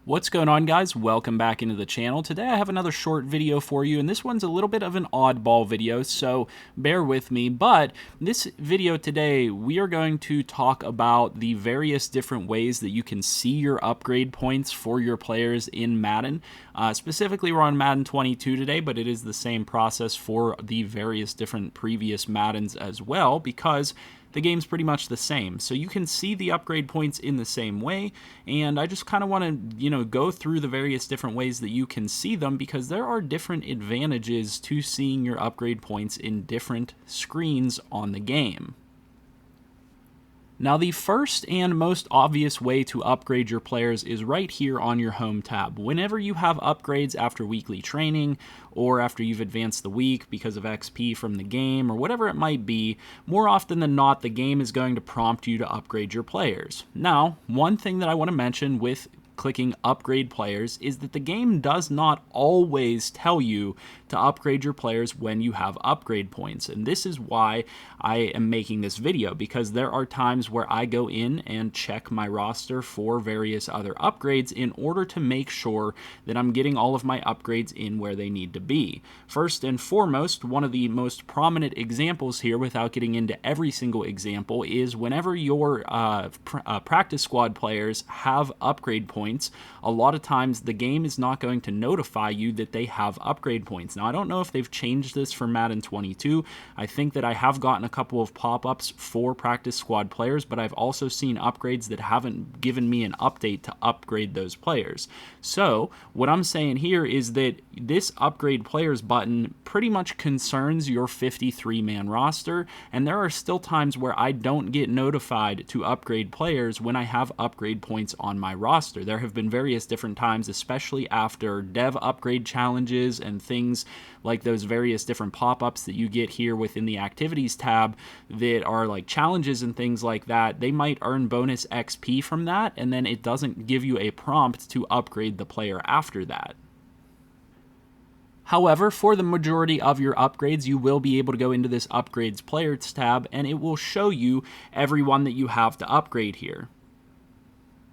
What's going on, guys? Welcome back into the channel. Today I have another short video for you, and this one's a little bit of an oddball video, so bear with me. But this video today, we are going to talk about the various different ways that you can see your upgrade points for your players in Madden. Specifically, we're on Madden 22 today, but it is the same process for the various different previous Maddens as well, because the game's pretty much the same. So you can see the upgrade points in the same way, and I just kind of want to, go through the various different ways that you can see them, because there are different advantages to seeing your upgrade points in different screens on the game. Now, the first and most obvious way to upgrade your players is right here on your home tab. Whenever you have upgrades after weekly training, or after you've advanced the week because of XP from the game, or whatever it might be, more often than not, the game is going to prompt you to upgrade your players. Now, one thing that I want to mention with clicking upgrade players is that the game does not always tell you to upgrade your players when you have upgrade points. And this is why I am making this video, because there are times where I go in and check my roster for various other upgrades in order to make sure that I'm getting all of my upgrades in where they need to be. First and foremost, one of the most prominent examples here, without getting into every single example, is whenever your practice squad players have upgrade points, a lot of times the game is not going to notify you that they have upgrade points. Now, I don't know if they've changed this for Madden 22. I think that I have gotten a couple of pop-ups for practice squad players, but I've also seen upgrades that haven't given me an update to upgrade those players. So what I'm saying here is that this upgrade players button pretty much concerns your 53-man roster, and there are still times where I don't get notified to upgrade players when I have upgrade points on my roster. There have been various different times, especially after dev upgrade challenges and things like those various different pop-ups that you get here within the activities tab that are like challenges and things like that. They might earn bonus XP from that, and then it doesn't give you a prompt to upgrade the player after that. However, for the majority of your upgrades, you will be able to go into this Upgrades Players tab, and it will show you everyone that you have to upgrade here.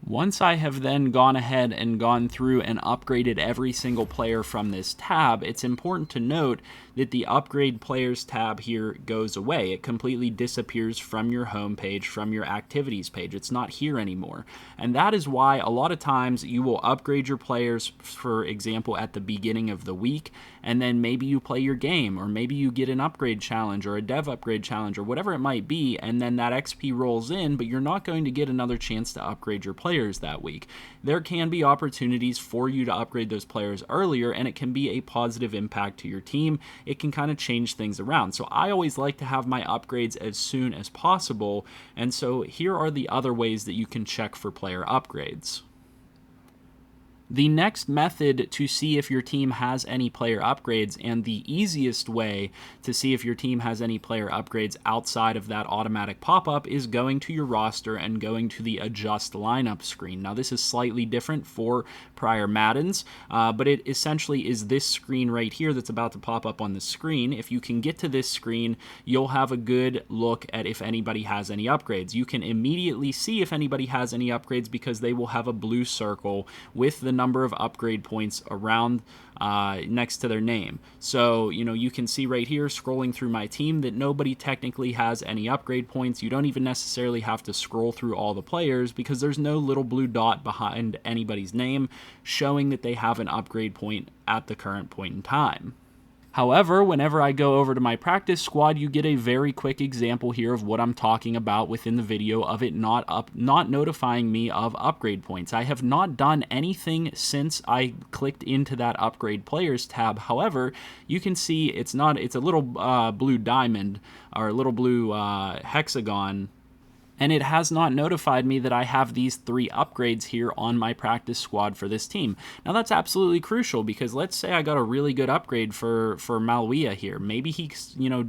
Once I have then gone ahead and gone through and upgraded every single player from this tab, it's important to note that the Upgrade Players tab here goes away. It completely disappears from your home page, from your activities page. It's not here anymore. And that is why a lot of times you will upgrade your players, for example, at the beginning of the week, and then maybe you play your game, or maybe you get an upgrade challenge or a dev upgrade challenge or whatever it might be, and then that XP rolls in, but you're not going to get another chance to upgrade your players that week. There can be opportunities for you to upgrade those players earlier, and it can be a positive impact to your team. It can kind of change things around. So I always like to have my upgrades as soon as possible, and so here are the other ways that you can check for player upgrades. The next method to see if your team has any player upgrades, and the easiest way to see if your team has any player upgrades outside of that automatic pop-up, is going to your roster and going to the adjust lineup screen. Now, this is slightly different for prior Maddens, but it essentially is this screen right here that's about to pop up on the screen. If you can get to this screen, you'll have a good look at if anybody has any upgrades. You can immediately see if anybody has any upgrades because they will have a blue circle with the number of upgrade points around next to their name. So, you can see right here, scrolling through my team, that nobody technically has any upgrade points. You don't even necessarily have to scroll through all the players, because there's no little blue dot behind anybody's name showing that they have an upgrade point at the current point in time. However, whenever I go over to my practice squad, you get a very quick example here of what I'm talking about within the video, of it not notifying me of upgrade points. I have not done anything since I clicked into that Upgrade Players tab. However, you can see it's a little blue diamond, or a little blue hexagon, and it has not notified me that I have these 3 upgrades here on my practice squad for this team. Now, that's absolutely crucial, because let's say I got a really good upgrade for Malwea here. Maybe he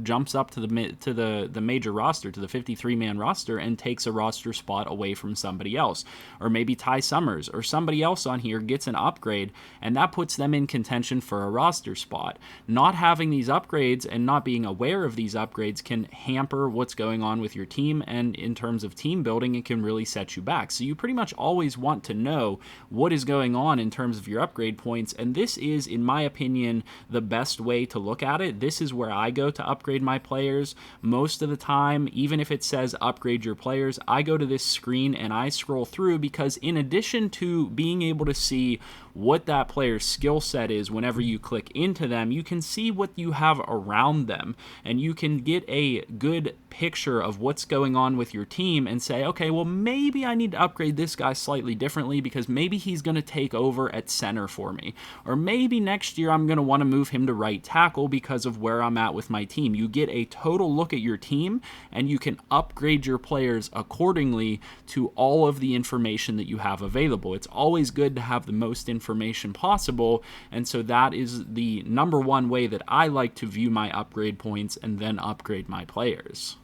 jumps up to the major roster, to the 53-man roster, and takes a roster spot away from somebody else. Or maybe Ty Summers or somebody else on here gets an upgrade, and that puts them in contention for a roster spot. Not having these upgrades and not being aware of these upgrades can hamper what's going on with your team, and in terms terms of team building, it can really set you back. So you pretty much always want to know what is going on in terms of your upgrade points, and this is, in my opinion, the best way to look at it. This is where I go to upgrade my players. Most of the time, even if it says upgrade your players, I go to this screen and I scroll through, because in addition to being able to see what that player's skill set is whenever you click into them, you can see what you have around them, and you can get a good picture of what's going on with your team and say, okay, well, maybe I need to upgrade this guy slightly differently because maybe he's going to take over at center for me, or maybe next year I'm going to want to move him to right tackle because of where I'm at with my team. You get a total look at your team, and you can upgrade your players accordingly to all of the information that you have available. It's always good to have the most information possible, and so that is the number one way that I like to view my upgrade points and then upgrade my players.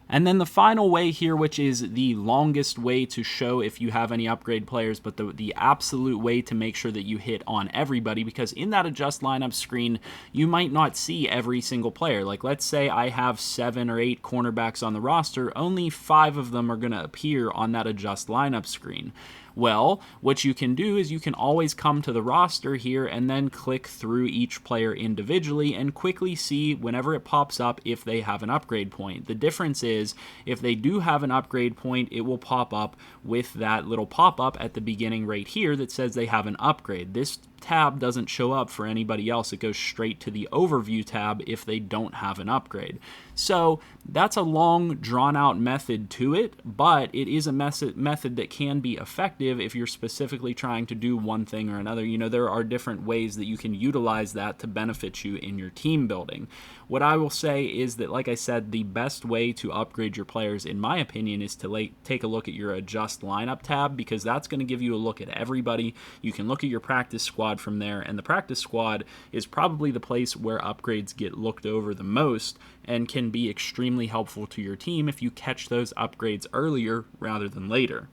And then the final way here, which is the longest way to show if you have any upgrade players, but the absolute way to make sure that you hit on everybody, because in that adjust lineup screen, you might not see every single player. Like, let's say I have 7 or 8 cornerbacks on the roster, only 5 of them are going to appear on that adjust lineup screen. Well, what you can do is you can always come to the roster here and then click through each player individually and quickly see whenever it pops up if they have an upgrade point. The difference is if they do have an upgrade point, it will pop up with that little pop-up at the beginning right here that says they have an upgrade. This tab doesn't show up for anybody else. It goes straight to the overview tab if they don't have an upgrade. So that's a long, drawn-out method to it, but it is a method that can be effective if you're specifically trying to do one thing or another. You know, there are different ways that you can utilize that to benefit you in your team building. What I will say is that, like I said, the best way to upgrade your players, in my opinion, is to take a look at your adjust lineup tab, because that's going to give you a look at everybody. You can look at your practice squad from there, and the practice squad is probably the place where upgrades get looked over the most and can be extremely helpful to your team if you catch those upgrades earlier rather than later.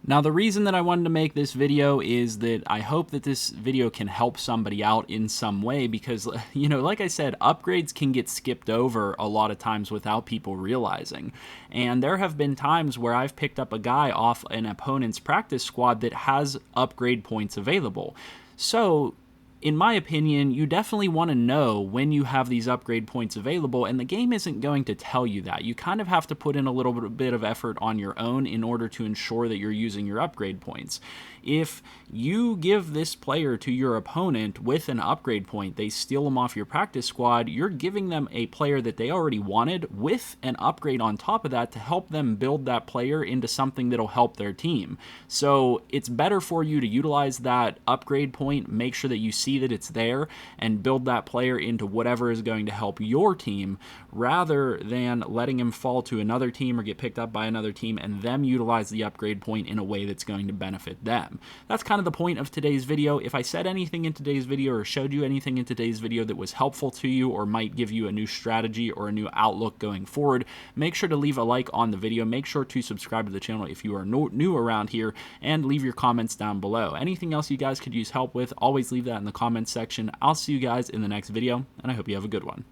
Now, the reason that I wanted to make this video is that I hope that this video can help somebody out in some way, because, you know, like I said, upgrades can get skipped over a lot of times without people realizing. And there have been times where I've picked up a guy off an opponent's practice squad that has upgrade points available. So, in my opinion, you definitely want to know when you have these upgrade points available, and the game isn't going to tell you that. You kind of have to put in a little bit of effort on your own in order to ensure that you're using your upgrade points. If you give this player to your opponent with an upgrade point, they steal them off your practice squad, you're giving them a player that they already wanted with an upgrade on top of that to help them build that player into something that'll help their team. So it's better for you to utilize that upgrade point, make sure that you see that it's there, and build that player into whatever is going to help your team, rather than letting him fall to another team or get picked up by another team and them utilize the upgrade point in a way that's going to benefit them. That's kind of the point of today's video. If I said anything in today's video or showed you anything in today's video that was helpful to you or might give you a new strategy or a new outlook going forward, make sure to leave a like on the video. Make sure to subscribe to the channel if you are new around here, and leave your comments down below. Anything else you guys could use help with, always leave that in the comments section. I'll see you guys in the next video, and I hope you have a good one.